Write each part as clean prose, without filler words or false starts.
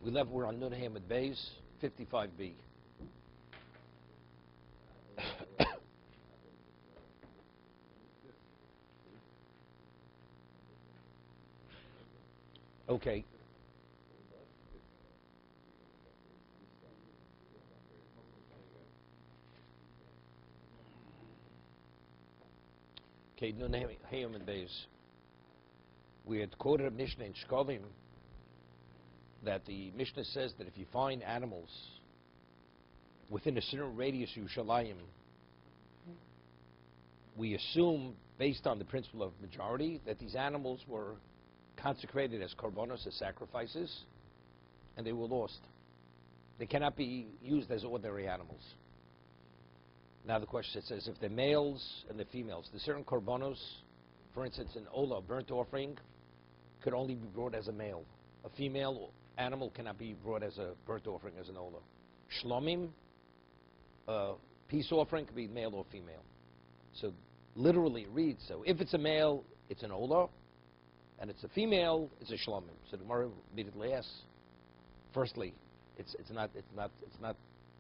We're on Nun Hamid Bays, 55B. Okay. Okay, Nun Hamid Bays. We had quoted a Mishnah in Shkolim that the Mishnah says that if you find animals within a certain radius of Yerushalayim, we assume, based on the principle of majority, that these animals were consecrated as korbanos, as sacrifices, and they were lost. They cannot be used as ordinary animals. Now the question says, if the males and the females, the certain korbanos, for instance, an olah, burnt offering, could only be brought as a male. A female animal cannot be brought as a burnt offering, as an olah. Shlomim, a peace offering, could be male or female. So literally it reads, so if it's a male, it's an olah, and it's a female, it's a shlomim. So the Gemara immediately asks, firstly, it's not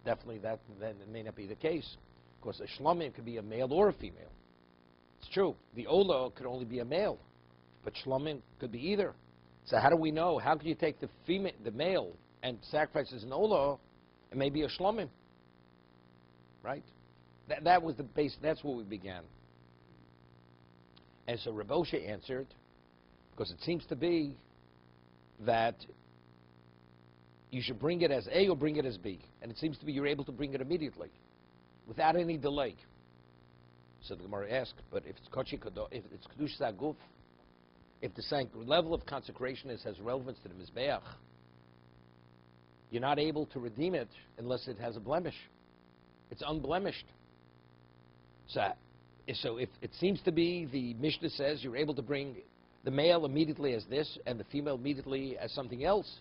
definitely that, then it may not be the case. Because a shlomim could be a male or a female. It's true. The olah could only be a male, but shlomim could be either. So how do we know? How could you take the male and sacrifice as an olah, and maybe a shlomim? Right? That was the base. That's where we began. And so Reb Oshe answered, because it seems to be that you should bring it as A or bring it as B, and it seems to be you're able to bring it immediately, without any delay. So the Gemara asked, but if it's kochi kodo, if it's kedush zaguf, if the level of consecration has relevance to the mizbeach, you're not able to redeem it unless it has a blemish. It's unblemished. So if it seems to be the Mishnah says you're able to bring the male immediately as this and the female immediately as something else,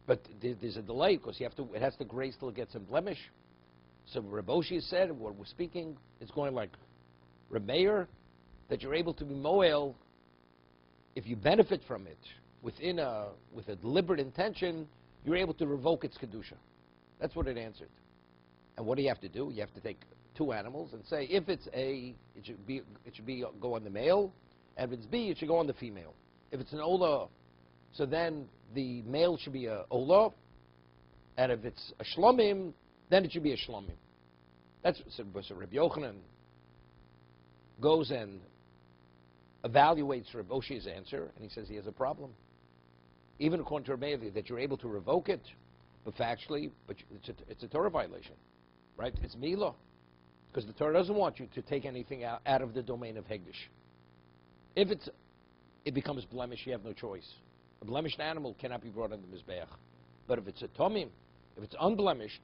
but there's a delay because it has to grace till it gets a blemish. So Reb Oshe said, what we're speaking, it's going like Reb Meir, that you're able to be moel if you benefit from it with a deliberate intention, you're able to revoke its kedusha. That's what it answered. And what do you have to do? You have to take two animals and say, if it's A, it should go on the male, and if it's B, it should go on the female. If it's an olah, so then the male should be a olah, and if it's a shlomim, then it should be a shlomim. So Rabbi Yochanan goes and evaluates Reb Oshe's answer, and he says he has a problem. Even according to Rabbi that you're able to revoke it, but factually, it's a Torah violation, right? It's milah, because the Torah doesn't want you to take anything out of the domain of hegdish. If it becomes blemish, you have no choice. A blemished animal cannot be brought on the mizbeach. But if it's a tomim, if it's unblemished,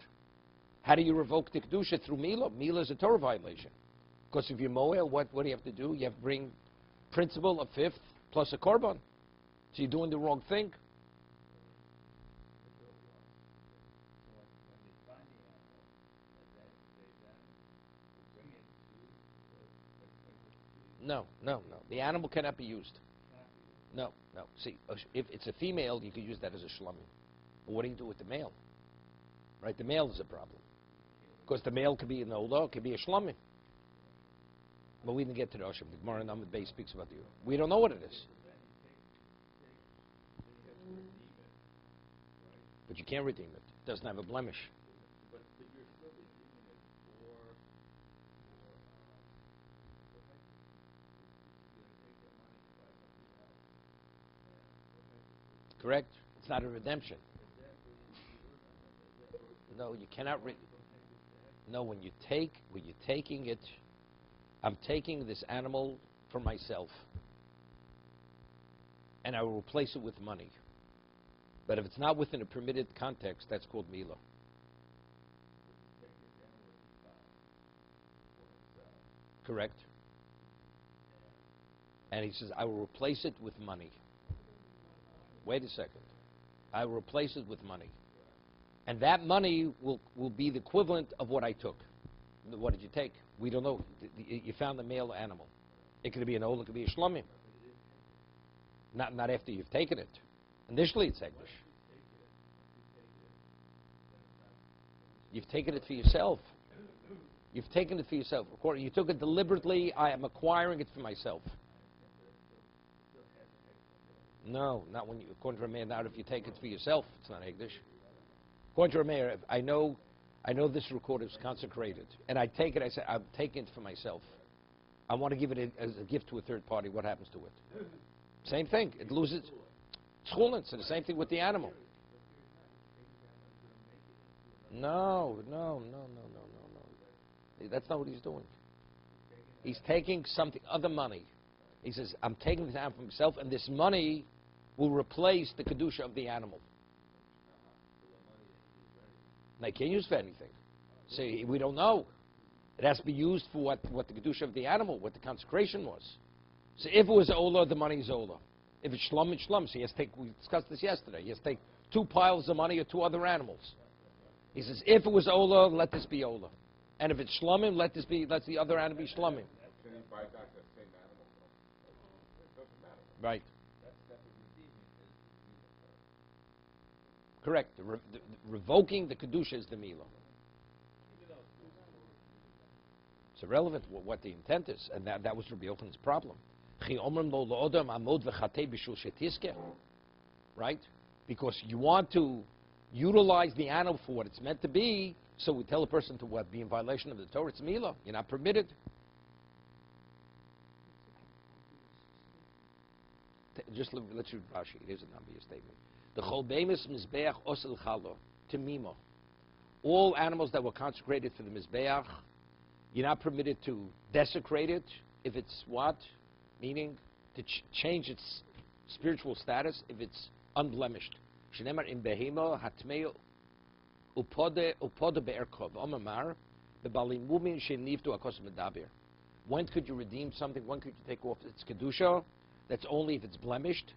how do you revoke the kedusha? Through milah. Milah is a Torah violation. Because if you're moel, what do you have to do? You have to bring principle of fifth plus a korban. So you're doing the wrong thing. No. The animal cannot be used. No. See, if it's a female, you could use that as a shlomim. But what do you do with the male? Right? The male is a problem. Because the male could be an olah, it could be a shlomim. But we didn't get to the Osham. The Gemara in Amud Beis speaks about you. We don't know what it is. But you can't redeem it. It doesn't have a blemish. Correct? It's not a redemption. No, you cannot. No, when you're taking it, I'm taking this animal for myself, and I will replace it with money. But if it's not within a permitted context, that's called milah. Correct? And he says, I will replace it with money. Wait a second. I will replace it with money. And that money will be the equivalent of what I took. What did you take? We don't know. You found the male animal. It could be an olah, it could be a shlomim. Not after you've taken it. Initially it's hegdish. You've taken it for yourself. You've taken it for yourself. You took it deliberately. I am acquiring it for myself. No, not when you, according to Rameir, not if you take it for yourself. It's not Hegdish. According to Rameir, if I know this recorder is consecrated, and I take it, I say, I'm taking it for myself. I want to give it as a gift to a third party. What happens to it? Same thing. It loses schulin. So the same thing with the animal. No. That's not what he's doing. He's taking something, other money. He says, I'm taking this animal for myself, and this money will replace the kedusha of the animal. They can't use for anything. See, we don't know. It has to be used for what the kedusha of the animal, what the consecration was. So if it was ola, the money is ola. If it's shlum, it's shlum. So he has to take, we discussed this yesterday, he has to take 2 piles of money or 2 other animals. He says, if it was ola, let this be ola. And if it's shlumim, let the other animal be shlumim. Can you buy back that same animal, though? It doesn't matter. Right. That's the redeeming is Correct. The revoking the kedusha is the mila. It's irrelevant what the intent is, and that was Rabbi Yochanan's problem. Right? Because you want to utilize the animal for what it's meant to be, so we tell a person to what? Be in violation of the Torah. It's mila. You're not permitted. Just let's read Rashi. It is an obvious statement. The chol beimus mizbeach osel chalo temimo. All animals that were consecrated for the mizbeach, you're not permitted to desecrate it if it's what? Meaning to change its spiritual status if it's unblemished. Shenemar in behemo hatmeo upode be'erkov omamar bebalimumin shenivtu akos medaber. When could you redeem something? When could you take off its kedusha? That's only if it's blemished.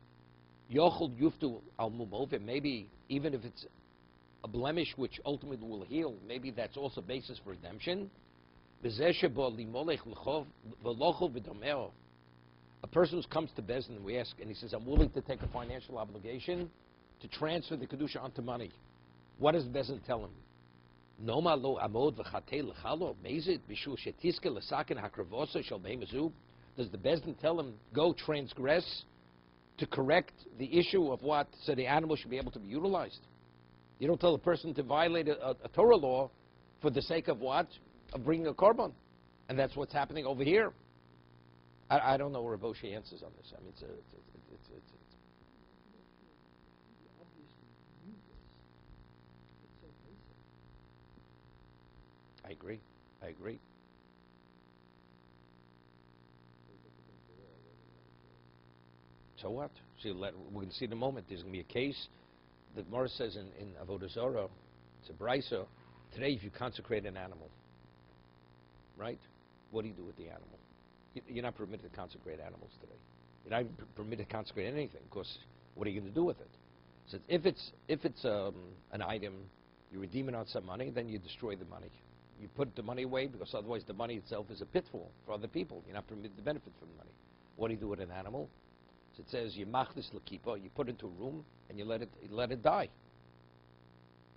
Yochel yuftu al mumove. Maybe even if it's a blemish which ultimately will heal, maybe that's also basis for redemption. A person who comes to Bezdin and we ask, and he says, I'm willing to take a financial obligation to transfer the kedusha onto money. What does Bezdin tell him? Noma lo amod v'chatei l'chalo mezid b'shul shetiske l'saken hakravosa shel be'emazu. Does the Bezdin tell him, go transgress to correct the issue of what, so the animal should be able to be utilized? You don't tell a person to violate a Torah law for the sake of what? Of bringing a korban. And that's what's happening over here. I don't know where Raboshi answers on this. I mean, I agree. So what? See, we're going to see in a moment. There's going to be a case. The Gemara says in Avodah Zarah, it's a brisa. Today, if you consecrate an animal, right? What do you do with the animal? You're not permitted to consecrate animals today. You're not even permitted to consecrate anything. Of course, what are you going to do with it? So if it's an item, you redeem it on some money, then you destroy the money. You put the money away because otherwise the money itself is a pitfall for other people. You're not permitted to benefit from the money. What do you do with an animal? So it says you machlis l'kipa, you put it into a room and you let it die.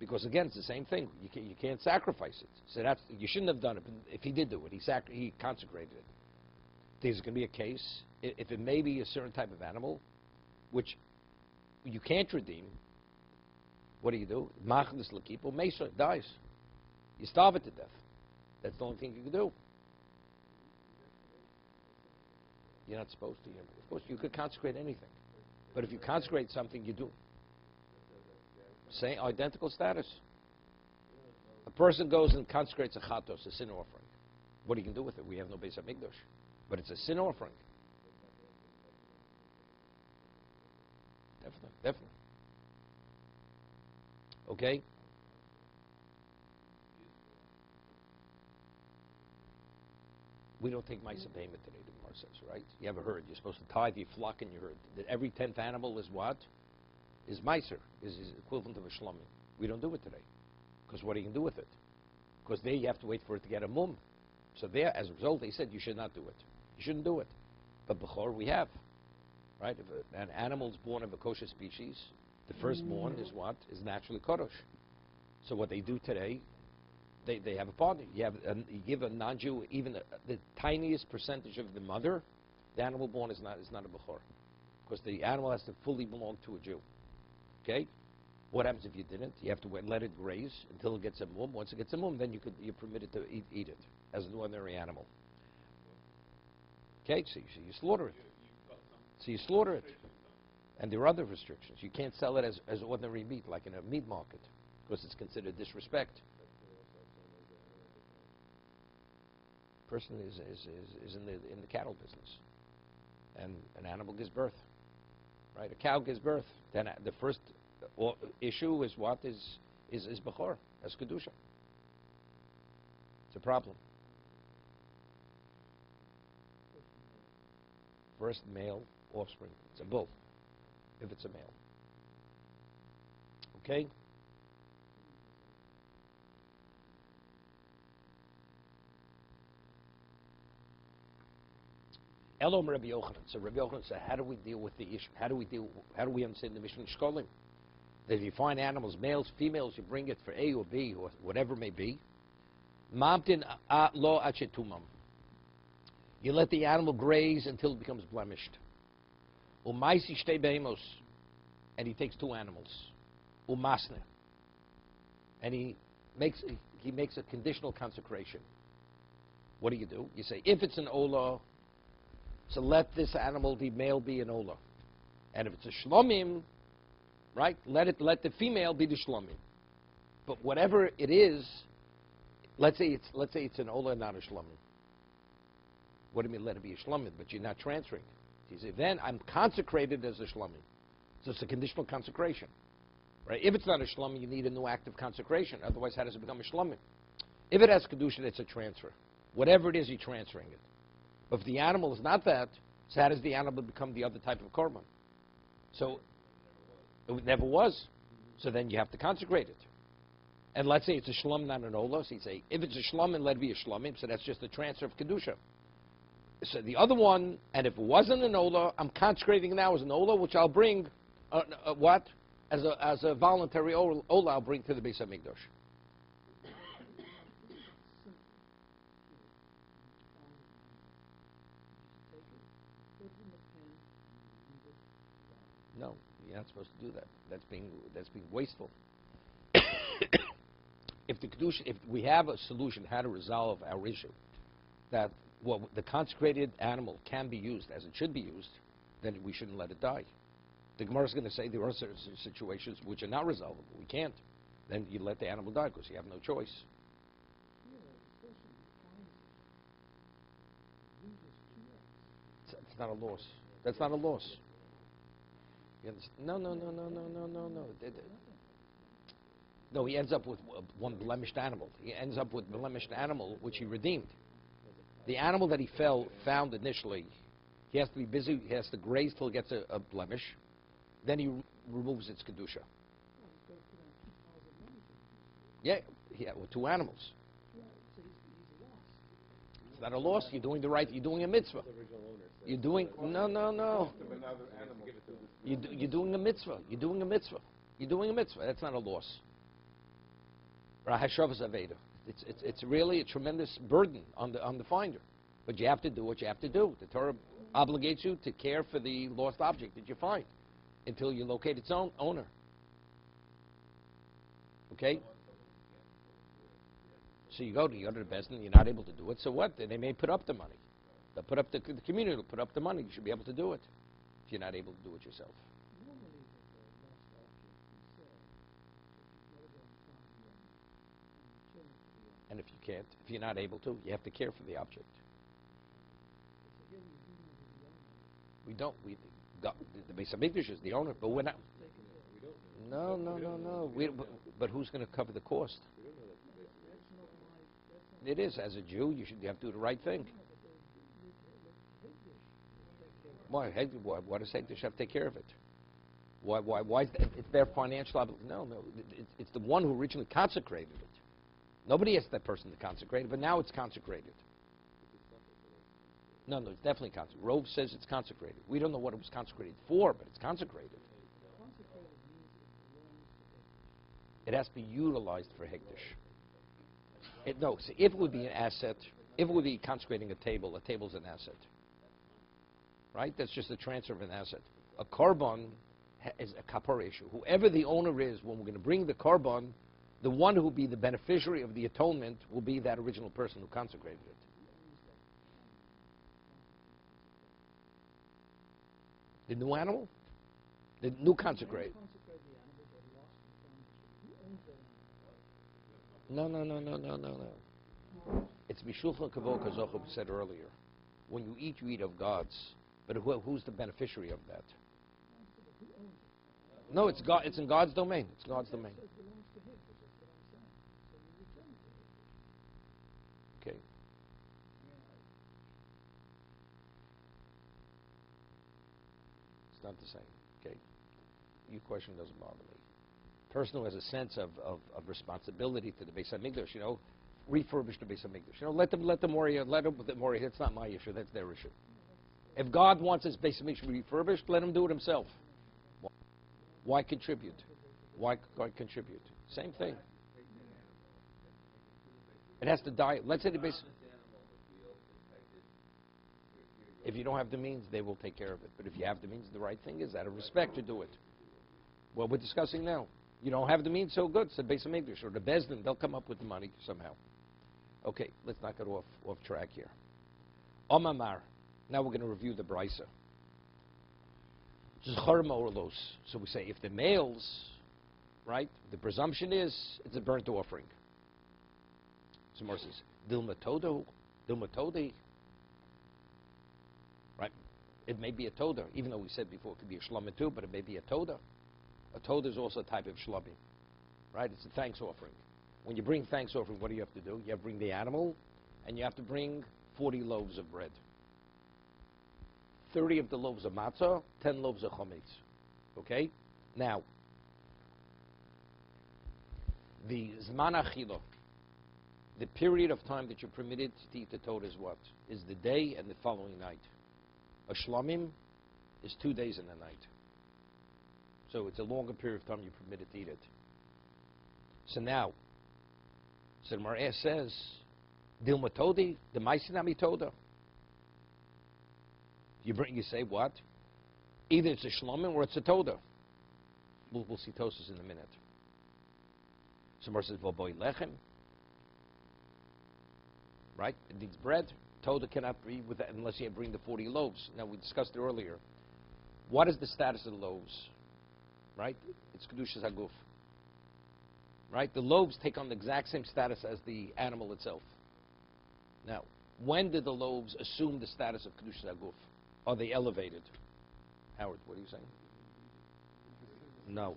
Because again, it's the same thing. You can't sacrifice it. So you shouldn't have done it. But if he did do it, he consecrated it. There's going to be a case if it may be a certain type of animal, which you can't redeem. What do? Machlis l'kipa, mesa, it dies. You starve it to death. That's the only thing you can do. You're not supposed to. Of course, you could consecrate anything. But if you consecrate something, you do. Same identical status. A person goes and consecrates a chatos, a sin offering. What do you do with it? We have no Beis HaMikdash. But it's a sin offering. Definitely. Okay? We don't take Maisa payment today, the Gemara says, right? You have a herd. You're supposed to tithe your flock in your herd. That every 10th animal is what? Is Meiser, is equivalent of a shlomim. We don't do it today. Because what are you going to do with it? Because there you have to wait for it to get a mum. So there, as a result, they said you should not do it. You shouldn't do it. But Bechor we have. Right? If an animal is born of a kosher species, the firstborn is what? Is naturally Kodesh. So what they do today, They have a partner. You give a non-Jew even the tiniest percentage of the mother, the animal born is not a bechor, because the animal has to fully belong to a Jew. Okay? What happens if you didn't? You have to let it graze until it gets a mum. Once it gets a mum, then you're permitted to eat it as an ordinary animal. Okay? So you slaughter it. So you slaughter it. And there are other restrictions. You can't sell it as ordinary meat, like in a meat market, because it's considered disrespect. Person is in the cattle business, and an animal gives birth, right? A cow gives birth. Then the first issue is what is bechor, as kedusha. It's a problem. First male offspring. It's a bull, if it's a male. Okay. Elom Rabbi Yochanan. So Rabbi Yochanan said, how do we deal with the issue? How do we understand the Mishnah Shkolim? That if you find animals, males, females, you bring it for A or B or whatever it may be. Mamtin lo achetumam. You let the animal graze until it becomes blemished. Umaisi shtei behemos. And he takes two animals. Umasne. And he makes a conditional consecration. What do? You say, if it's an olah, so let this animal, the male, be an olah. And if it's a shlomim, right, let the female be the shlomim. But whatever it is, let's say it's an olah, not a shlomim. What do you mean let it be a shlomim? But you're not transferring it. You say, then I'm consecrated as a shlomim. So it's a conditional consecration. Right? If it's not a shlomim, you need a new act of consecration. Otherwise, how does it become a shlomim? If it has kiddushin, it's a transfer. Whatever it is, you're transferring it. But if the animal is not that, so how does the animal become the other type of korban? So it never was. So then you have to consecrate it. And let's say it's a shlom, not an olah. So you say, if it's a shlom, let it be a shlomim. So that's just a transfer of kedusha. So the other one, and if it wasn't an olah, I'm consecrating now as an olah, which I'll bring, what? As a voluntary olah, I'll bring to the Beis HaMikdash. No, you're not supposed to do that. That's being wasteful. If we have a solution how to resolve our issue, that the consecrated animal can be used as it should be used, then we shouldn't let it die. The Gemara is going to say there are certain situations which are not resolvable. We can't. Then you let the animal die because you have no choice. It's not a loss. That's not a loss. No. No, he ends up with one blemished animal. He ends up with blemished animal, which he redeemed. The animal that he found initially, he has to be busy. He has to graze till it gets a blemish. Then he removes its kedusha. Yeah, with two animals. It's not a loss. You're doing the right. You're doing a mitzvah. You're doing no. You're doing a mitzvah. You're doing a mitzvah. You're doing a mitzvah. That's not a loss. It's really a tremendous burden on the finder, but you have to do what you have to do. The Torah obligates you to care for the lost object that you find until you locate its owner. Okay. So you go to the Beis Din, you're not able to do it. So what? Then they may put up the money. They'll put up the community will put up the money. You should be able to do it if you're not able to do it yourself. And if you can't, if you're not able to, you have to care for the object. We don't. The Beis HaMikdash is the owner, but we're not. No. But who's going to cover the cost? It is. As a Jew, you have to do the right thing. Why does Hegdish have to take care of it? Why? It's their financial obligation. No. It's the one who originally consecrated it. Nobody asked that person to consecrate it, but now it's consecrated. No, it's definitely consecrated. Rove says it's consecrated. We don't know what it was consecrated for, but it's consecrated. It has to be utilized for Hekdesh. No, see, if it would be an asset, if it would be consecrating a table's an asset. Right? That's just the transfer of an asset. A korban is a kapara issue. Whoever the owner is, when we're going to bring the korban, the one who will be the beneficiary of the atonement will be that original person who consecrated it. The new animal? The new consecrate. No. It's Mishulchan Kavod Kazochov said earlier. When you eat of God's. But who's the beneficiary of that? No, it's God. It's in God's domain. It's God's domain. Okay. It's not the same. Okay. Your question doesn't bother me. Person who has a sense of responsibility to the Beis Hamikdash, refurbish the Beis Hamikdash. Let them worry. Let them worry. That's not my issue. That's their issue. If God wants his Beis Hamikdash refurbished, let him do it himself. Why contribute? Why contribute? Same thing. It has to die. Let's say the base. If you don't have the means, they will take care of it. But if you have the means, the right thing is out of respect to do it. What we're discussing now. You don't have the means, so good. It's the Beis Hamikdash or the Bezdin. They'll come up with the money somehow. Okay, let's not get off track here. Omamar. Now we're going to review the Brisa. So we say if the males, right, the presumption is it's a burnt offering. So Gemara says, Dilmatodi, right? It may be a toda, even though we said before it could be a shlama too, but it may be a toda. A toda is also a type of shlami, right? It's a thanks offering. When you bring thanks offering, what do you have to do? You have to bring the animal, and you have to bring 40 loaves of bread. 30 of the loaves of matzah, 10 loaves of chametz. Okay? Now, the zman achila, the period of time that you're permitted to eat the Torah is what? Is the day and the following night. A shlamim is 2 days and a night. So it's a longer period of time you're permitted to eat it. So now, so the Gemara says, Dilma Todi, the Maisinami Toda. You say what? Either it's a shlomim or it's a toda. We'll see Tosas in a minute. Somewhere says Voboy lechem. Right? It needs bread. Toda cannot be with that unless you bring the 40 loaves. Now we discussed it earlier. What is the status of the loaves? Right? It's kedushas haguf. Right? The loaves take on the exact same status as the animal itself. Now, when did the loaves assume the status of kedushas haguf? Are they elevated? Howard, what are you saying? No.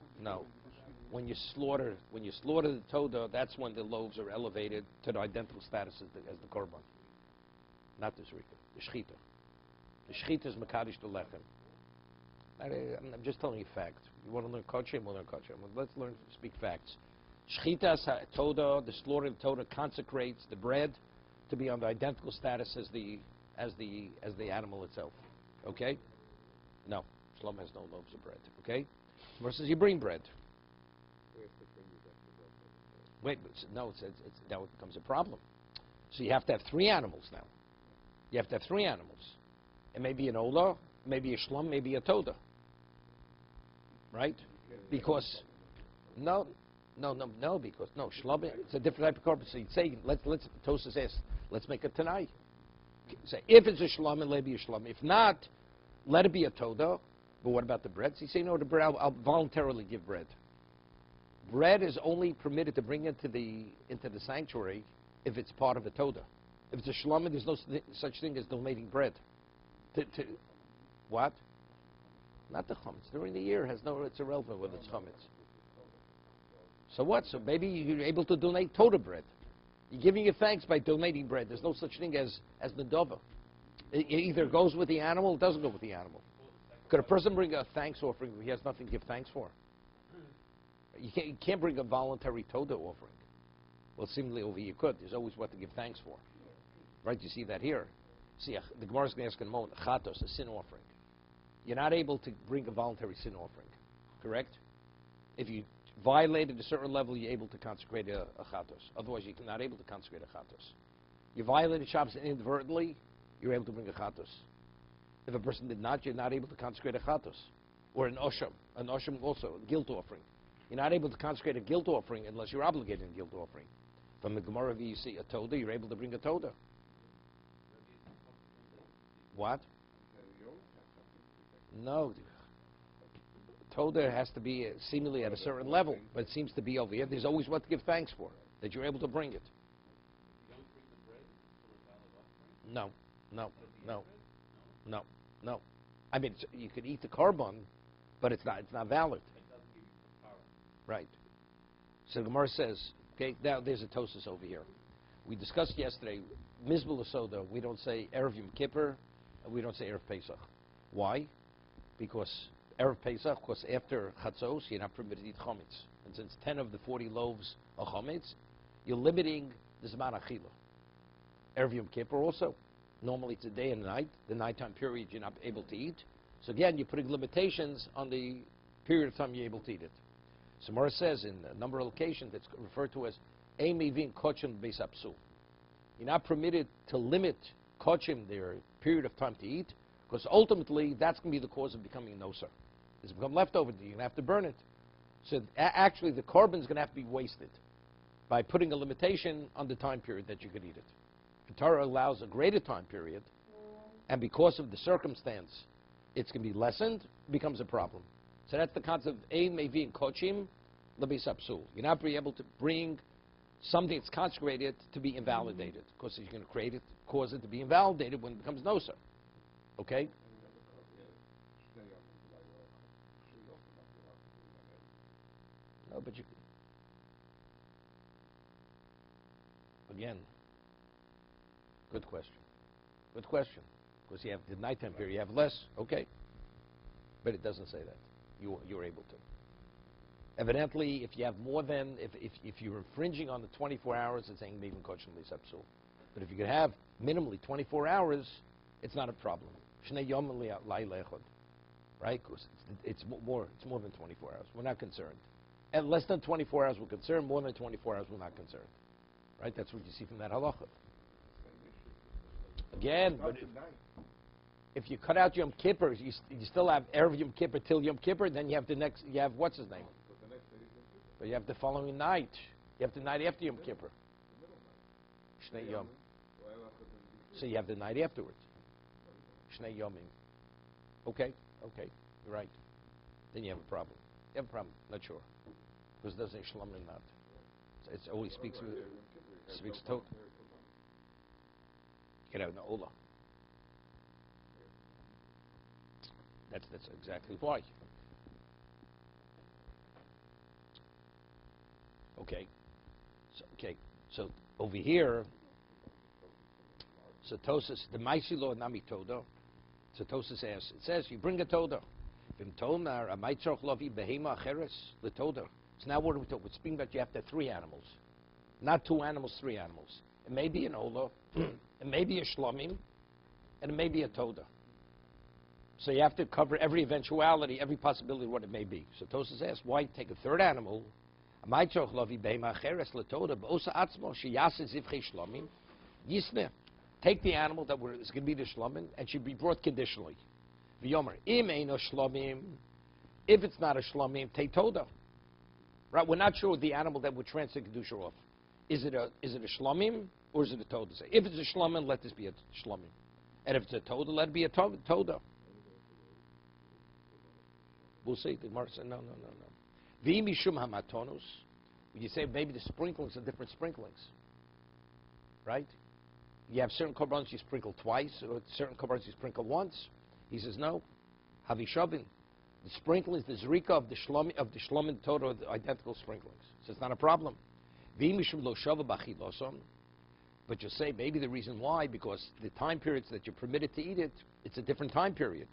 When you slaughter the toda, that's when the loaves are elevated to the identical status as the korban. Not the zrika, the shchita. The shchita is mekadosh the lechem. I'm just telling you facts. You want to learn kosher? We'll learn kosher. Let's speak facts. Shchita toda, the slaughter of toda consecrates the bread to be on the identical status as the animal itself. Okay? No. Shlom has no loaves of bread. Okay? Versus you bring bread. Wait, no, now it becomes a problem. So you have to have 3 animals now. You have to have 3 animals. It may be an ola, maybe a shlom, maybe a toda. Right? Because, because shlom, it's a different type of korban. So you'd say, Tosas says, let's make it tonight. Say, if it's a shlom, let it be a shlom. If not, let it be a toda. But what about the bread? So you say, no, the bread, I'll voluntarily give bread. Bread is only permitted to bring into the sanctuary if it's part of a toda. If it's a shlomim, there's no such thing as donating bread. What? Not the chametz. During the year, it's irrelevant whether it's chametz. So what? So maybe you're able to donate toda bread. You're giving your thanks by donating bread. There's no such thing as nedava. It either goes with the animal or it doesn't go with the animal. Could a person bring a thanks offering when he has nothing to give thanks for? You can't bring a voluntary toda offering. Well, seemingly over here you could. There's always what to give thanks for. Right? You see that here. See, the Gemara is going to ask in a moment, chatos, a sin offering. You're not able to bring a voluntary sin offering. Correct? If you violated a certain level, you're able to consecrate a chatos. Otherwise, you're not able to consecrate a chatos. You violated Shabbos inadvertently, you're able to bring a chatos. If a person did not, you're not able to consecrate a chatos. Or an osham. An osham also, a guilt offering. You're not able to consecrate a guilt offering unless you're obligated in a guilt offering. From the Gemara, you see a toda, you're able to bring a toda. What? No. Toda has to be seemingly at a certain level, but it seems to be over here. There's always what to give thanks for, that you're able to bring it. No, no, no, no, no. I mean, you could eat the korban, but it's not valid. Right. So Gemara says, okay, now there's a tosis over here. We discussed yesterday, Mizbul Soda, we don't say Erev Yom Kippur, and we don't say Erev Pesach. Why? Because Erev Pesach, because after Chatzos, you're not permitted to eat chometz. And since 10 of the 40 loaves are chometz, you're limiting the Zman Achila. Erev Yom Kippur also. Normally it's a day and a night. The nighttime period you're not able to eat. So again, you're putting limitations on the period of time you're able to eat it. Gemara says in a number of locations it's referred to as Eimevin Kochim Beis Apsul. You're not permitted to limit Kochim, their period of time to eat, because ultimately that's going to be the cause of becoming a noser. It's become leftover, you're going to have to burn it. So actually the korban is going to have to be wasted by putting a limitation on the time period that you could eat it. The Torah allows a greater time period, and because of the circumstance, it's going to be lessened, becomes a problem. So that's the concept of Ein Mevin Kochim L'Beis Apsul. You're not be able to bring something that's consecrated to be invalidated, because you're going to cause it to be invalidated when it becomes noser. Okay? No, but you... Again, good question. Good question. Because you have the nighttime period, you have less, okay. But it doesn't say that. You're able to. Evidently, if you have more than, if you're infringing on the 24 hours, it's saying Mevin Kochim Beis Apsul. But if you could have minimally 24 hours, it's not a problem. Shnei Yom Layla Echad. Right? Because it's more than 24 hours. We're not concerned. At less than 24 hours, we're concerned. More than 24 hours, we're not concerned. Right? That's what you see from that halacha. Again, but if you cut out Yom Kippur, you still have Erev Yom Kippur till Yom Kippur, then you have what's his name? But you have the following night. You have the night after Yom Kippur. Shnei Yom. So you have the night afterwards. Shnei Yomim. Okay, you're right. Then you have a problem. You have a problem, not sure. Because it doesn't shlom or not. It always speaks to get out in the Ola. That's exactly why. Okay. So over here, so Tosas, the Maisilo Nami Todo. So Tosas asks, it says you bring a Toda. So now what are we talking? We're speaking about you have to have 3 animals. Not 2 animals, 3 animals. It may be an Ola, it may be a Shlomim, and it may be a Toda. So you have to cover every eventuality, every possibility of what it may be. So Tosas asks, why take a 3rd animal? Take the animal that is going to be the Shlomim and should be brought conditionally. If it's not a Shlomim, take Toda. Right? We're not sure the animal that would transfer Kedusha off. Is it a Shlomim or is it a Toda? If it's a Shlomim, let this be a Shlomim. And if it's a Toda, let it be a Toda. We'll see. The Gemara said, no. V'imishum hamatonus. You say maybe the sprinklings are different sprinklings. Right? You have certain korbanos you sprinkle twice, or certain korbanos you sprinkle once. He says, no. Havishavin. The sprinklings, the zrika of the shlomim Torah are the identical sprinklings. So it's not a problem. V'imishum lo shava b'achiloson. But you say maybe the reason why, because the time periods that you're permitted to eat it, it's a different time period.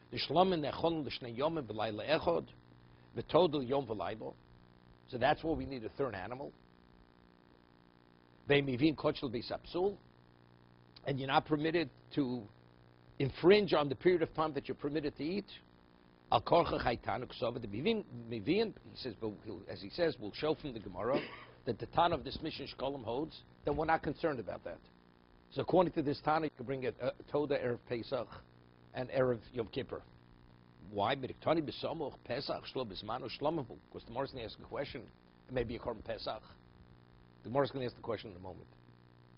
The shlomim nechon l'shnei yomim v'layla echod, v'todel yom v'laylo. So that's why we need a 3rd animal. Ve'mivin kochel Beis Apsul. And you're not permitted to infringe on the period of time that you're permitted to eat. Al korcha chaytan ksova the mivin. He says, but as he says, we'll show from the Gemara that the Tana of this mission Shkolim holds. Then we're not concerned about that. So according to this Tana, you can bring a Toda Erev Pesach and Erev Yom Kippur. Why? Because the Gemara's going to ask a question. It may be a Korban Pesach. The Gemara's going to ask the question in a moment.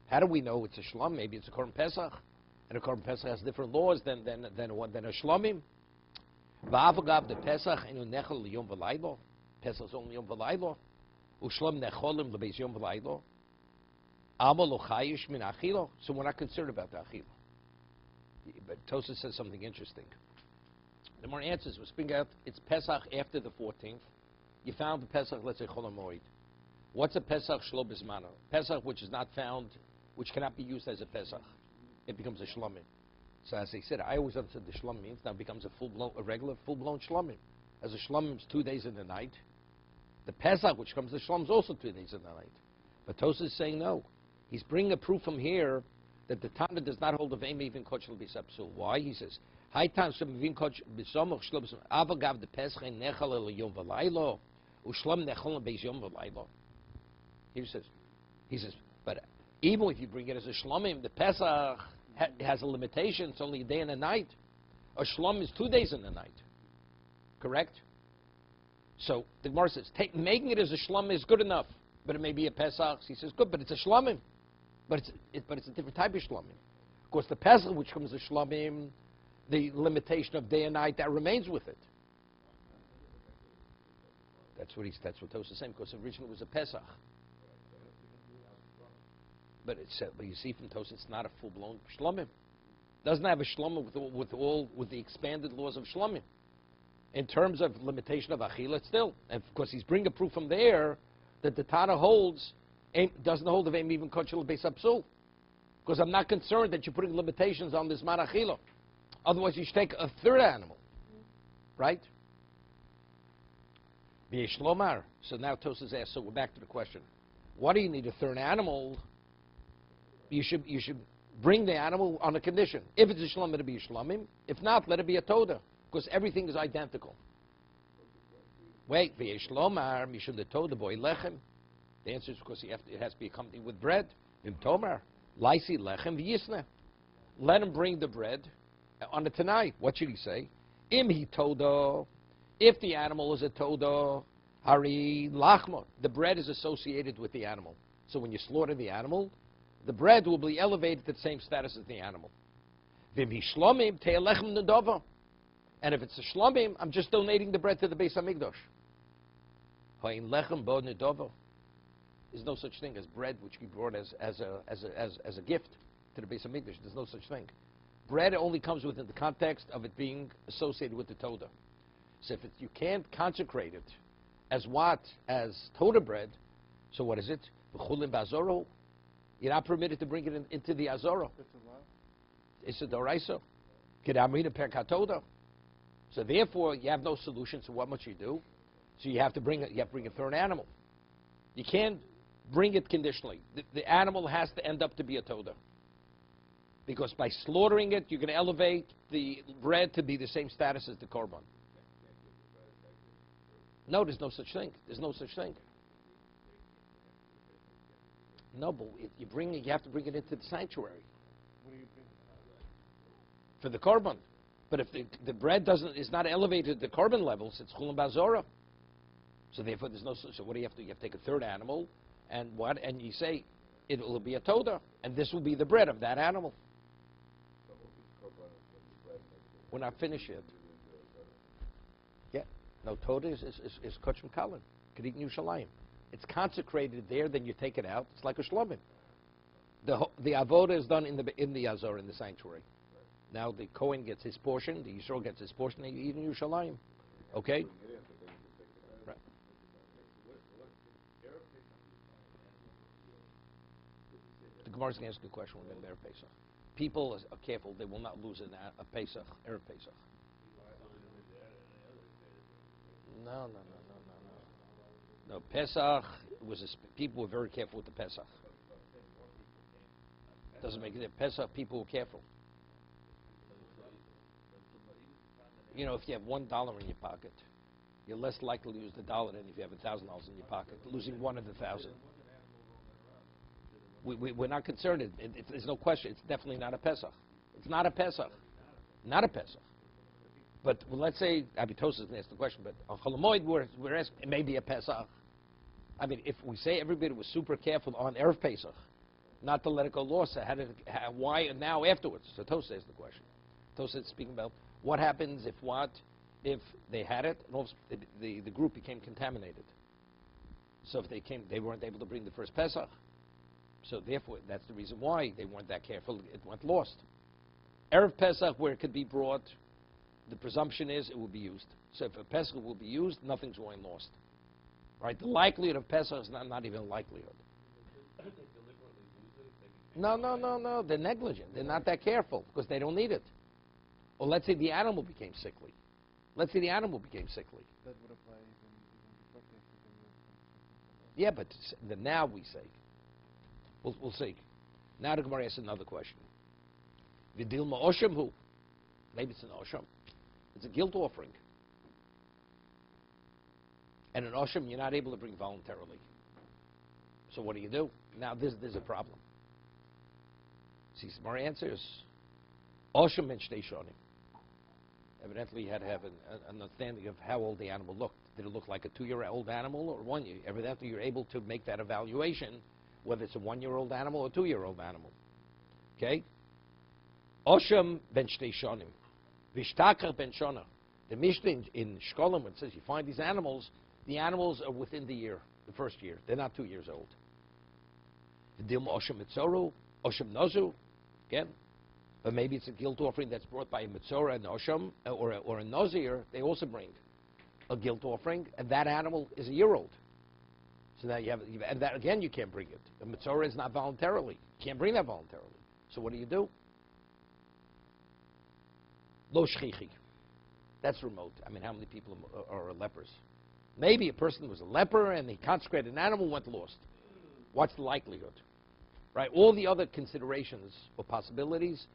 How do we know it's a Shlom? Maybe it's a Korban Pesach. And a Korban Pesach has different laws than a Shlomim. V'avagav the Pesach enu nechol liyom v'laylo. Pesach is only yom v'laylo. U'shlom necholim l'beis yom v'laylo. Amo lo chayish min achilo. So we're not concerned about the achilo. But Tosas says something interesting. The more answers was bring out. It's Pesach after the 14th. You found the Pesach, let's say Chol HaMoed. What's a Pesach shlo bismano? Pesach which is not found, which cannot be used as a Pesach. It becomes a shlomim. So as I said, I always understood the shlom means now it becomes a regular full-blown shlomim. As a shlomim is 2 days in the night. The Pesach, which comes the shlom, is also 2 days in the night. But Tosas is saying no. He's bringing a proof from here that the Tana does not hold of Eim even kochel b'sapsul. Why? He says, Haitan shemivin koch b'somoch shlo b'somoch avagav the Pesach nechal el yom v'laylo u'shlom nechol beis yom v'laylo. He says, but even if you bring it as a shlomim, the Pesach has a limitation. It's only a day and a night. A shlom is 2 days in the night. Correct? So the Gemara says, making it as a shlom is good enough, but it may be a Pesach. He says, good, but it's a shlomim. But it's a different type of shlomim. Of course, the Pesach, which comes as shlomim, the limitation of day and night, that remains with it. That's what Tosas is saying, because originally it was a Pesach. But you see from Tosas, it's not a full-blown shlomim. Doesn't have a shlomim with the expanded laws of shlomim. In terms of limitation of achila, still, and of course he's bringing a proof from there that the Tana doesn't hold of aim even kochel beis apsul. Because I'm not concerned that you're putting limitations on this man achila. Otherwise, you should take a third animal, right? B'yeshlomar. So now Tosas asks. So we're back to the question: what do you need a third animal? You should bring the animal on a condition. If it's a shlom, it'll be a shlomim. If not, let it be a toda, because everything is identical. Wait, v'yeshlomar mishum the toda boy lechem. The answer is because it has to be accompanied with bread. Vim tomar laisi lechem v'yisne. Let him bring the bread on the tanai. What should he say? Im hi toda. If the animal is a toda, hari lachma. The bread is associated with the animal. So when you slaughter the animal, the bread will be elevated to the same status as the animal. Vim hi shlomim te'elechem nedova. And if it's a shlomim, I'm just donating the bread to the Beis Hamikdash. Ha'in lechem bo nedova. There's no such thing as bread which can be brought as a gift to the Beis Hamikdash. There's no such thing. Bread only comes within the context of it being associated with the Toda. So if you can't consecrate it as what? As Toda bread, so what is it? V'chulim ba'azoro. You're not permitted to bring it into the Azoro. It's a Doraiso. Kedamrina per katoda. So therefore, you have no solution. So what must you do? So you have to bring a third animal. You can't bring it conditionally. The animal has to end up to be a toda. Because by slaughtering it, you're going to elevate the bread to be the same status as the korban. No, there's no such thing. There's no such thing. No, but you have to bring it into the sanctuary. What do you bring? For the korban. But if the bread is not elevated to the korban levels, it's chulam ba'azora. So therefore, there's no. So what do you have to? You have to take a third animal, and what? And you say it will be a toda, and this will be the bread of that animal. We're not finished yet. Yeah, no, toda is kachim kalin, kedit Yerushalayim. It's consecrated there, then you take it out. It's like a shlomim. The avoda is done in the azor, in the sanctuary. Now the Kohen gets his portion, the Yisrael gets his portion, and you eat in Yerushalayim. Okay? Right. The Gemara is going to ask a question when they're Pesach. People are careful; they will not lose a Pesach, Erev Pesach. No. No, Pesach people were very careful with the Pesach. Doesn't make it. Pesach people were careful. You know, if you have $1 in your pocket, you're less likely to use the dollar than if you have $1,000 in your pocket. Losing one of the 1,000. We're not concerned. There's no question. It's definitely not a Pesach. It's not a Pesach. Not a Pesach. But let's say, Abitosis didn't ask the question, but on Cholamoid, we're asking, it may be a Pesach. I mean, if we say everybody was super careful on Erev Pesach, not to let it go lost, why now afterwards? So Tosa asked the question. Tosa is speaking about what happens if they had it, and also the group became contaminated. So if they weren't able to bring the first Pesach. So therefore, that's the reason why they weren't that careful. It went lost. Erev Pesach, where it could be brought, the presumption is it will be used. So if a Pesach will be used, nothing's going lost. Right? The likelihood of Pesach is not even a likelihood. No. They're negligent. They're not that careful because they don't need it. Or let's say the animal became sickly. That would apply even before Pesach. Yeah, but now we say. We'll see. Now the Gemara asks another question. Vidilma Osham who? Maybe it's an Osham. It's a guilt offering. And an Osham you're not able to bring voluntarily. So what do? Now there's a problem. See, Gemara answers, Osham and Shtei Shonim. Evidently you had to have an understanding of how old the animal looked. Did it look like a 2-year-old animal or 1 year? Evidently you're able to make that evaluation whether it's a 1-year-old animal or a 2-year-old animal. Okay? Osham ben Shtei Shonim. Vishtakar ben Shona. The Mishnah in Shkolim, when it says you find these animals, the animals are within the year, the first year. They're not 2 years old. V'dilma Osham Mitzoru, Osham Nozu, again. But maybe it's a guilt offering that's brought by a Mitzorah and Osham, or a Nozir, they also bring a guilt offering, and that animal is a year old. So now you have, and that again you can't bring it. A Mitzorah is not voluntarily. You can't bring that voluntarily. So what do? Lo shchichi. That's remote. I mean, how many people are lepers? Maybe a person was a leper and he consecrated an animal, went lost. What's the likelihood? Right? All the other considerations or possibilities,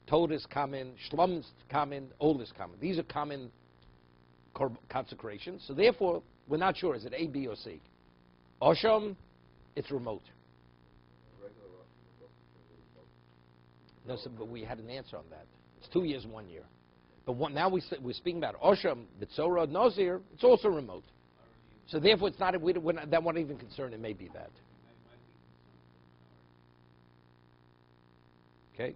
Tod is common, Shlom is common, Ol is common. These are common consecrations. So therefore, we're not sure. Is it A, B, or C? Osham, it's remote. No, so, but we had an answer on that. It's 2 years, 1 year. But now we're speaking about Osham, Bitzorah, Nozir, it's also remote. So therefore, it's not, that won't even concern, it may be that. Okay?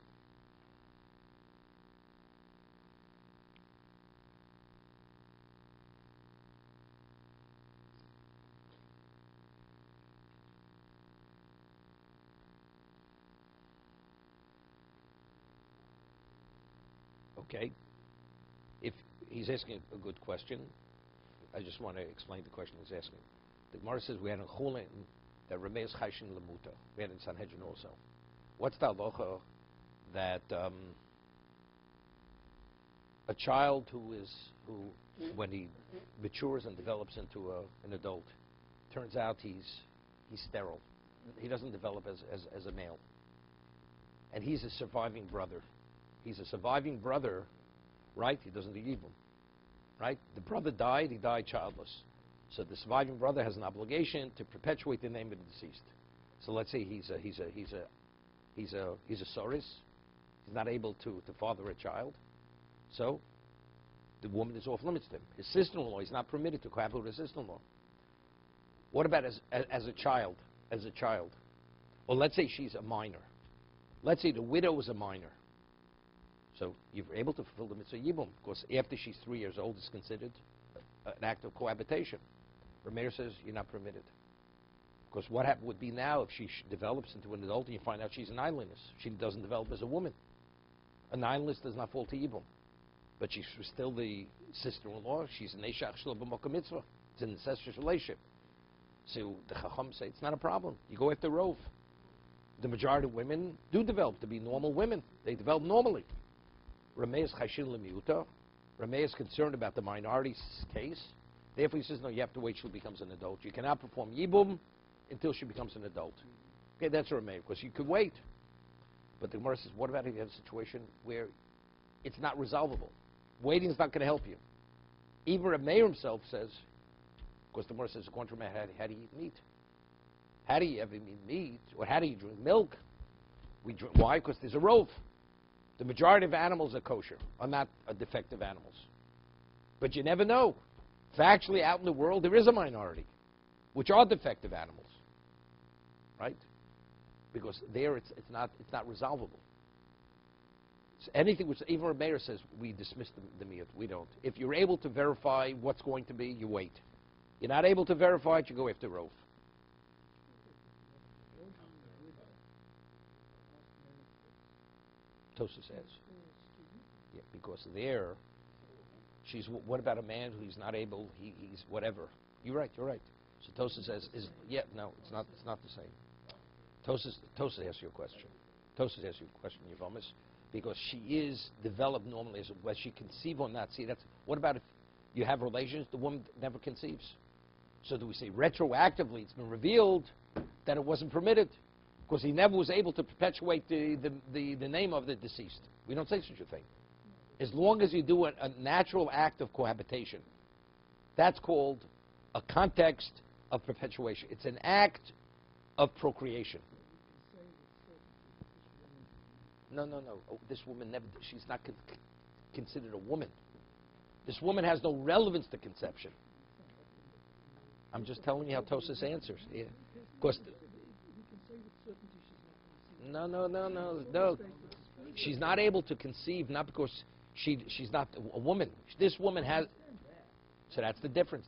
Okay. If he's asking a good question, I just want to explain the question he's asking. The Gemara says we had in Chulin that Rameis Chayshin Lamuta. We had in Sanhedrin also. What's the halacha that a child who when he matures and develops into an adult, turns out he's sterile. He doesn't develop as a male. And he's a surviving brother. He's a surviving brother, right? He doesn't do Yibum, right? The brother died, he died childless. So the surviving brother has an obligation to perpetuate the name of the deceased. So let's say he's a soris. He's not able to father a child. So the woman is off limits to him. His sister-in-law, he's not permitted to cohabit with his sister-in-law. What about as a child? As a child. Well, let's say she's a minor. Let's say the widow is a minor. So you're able to fulfill the mitzvah yibum. Of course, after she's 3 years old, it's considered an act of cohabitation. Rameir says you're not permitted. Because what would be now if she develops into an adult and you find out she's an islandess? She doesn't develop as a woman. An islandess does not fall to yibum. But she's still the sister-in-law. She's an Eshach Shlo B'Mokum Mitzvah. It's an incestuous relationship. So the Chacham say it's not a problem. You go after Rov. The majority of women do develop to be normal women. They develop normally. Rameh is Chayshin L'Miuta. Rameh is concerned about the minority's case. Therefore, he says, no, you have to wait till she becomes an adult. You cannot perform Yibum until she becomes an adult. Okay, that's Rameh, because you could wait. But the Gemara says, what about if you have a situation where it's not resolvable? Waiting is not going to help you. Even Reb Meir himself says, because the Gemara says, according to Reb Meir, how do you eat meat? How do you ever eat meat? Or how do you drink milk? We drink, why? Because there's a rove. The majority of animals are kosher, are not defective animals. But you never know. Factually, out in the world, there is a minority, which are defective animals, right? Because there, it's not resolvable. So anything which even Reb Meir says, we dismiss the miyut. We don't. If you're able to verify what's going to be, you wait. You're not able to verify it, you go after rove. Tosa says. Yeah, because there, what about a man who's not able, he's whatever. You're right. So Tosa says, it's not the same. Tosa asks you a question. Tosa asks you a question, Yevomis, because she is developed normally as whether she conceive or not. See, what about if you have relations, the woman never conceives? So do we say retroactively it's been revealed that it wasn't permitted? Because he never was able to perpetuate the name of the deceased. We don't say such a thing. As long as you do a natural act of cohabitation, that's called a context of perpetuation. It's an act of procreation. No. Oh, this woman she's not considered a woman. This woman has no relevance to conception. I'm just telling you how Tosas answers. Yeah. Because no. She's not able to conceive, not because she's not a woman. This woman has. So that's the difference.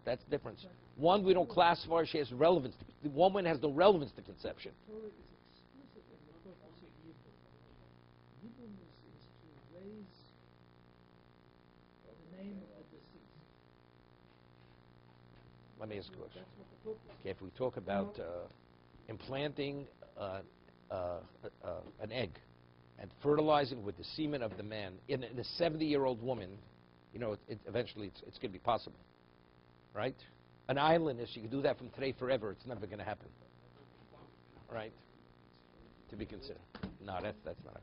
One, we don't classify her, she has relevance. The woman has no relevance to conception. Let me ask you a question. Okay, if we talk about implanting an egg and fertilizing with the semen of the man in a 70-year-old woman, eventually it's going to be possible, right? An island, if she can do that from today forever, it's never going to happen, right? To be considered. No, that's not.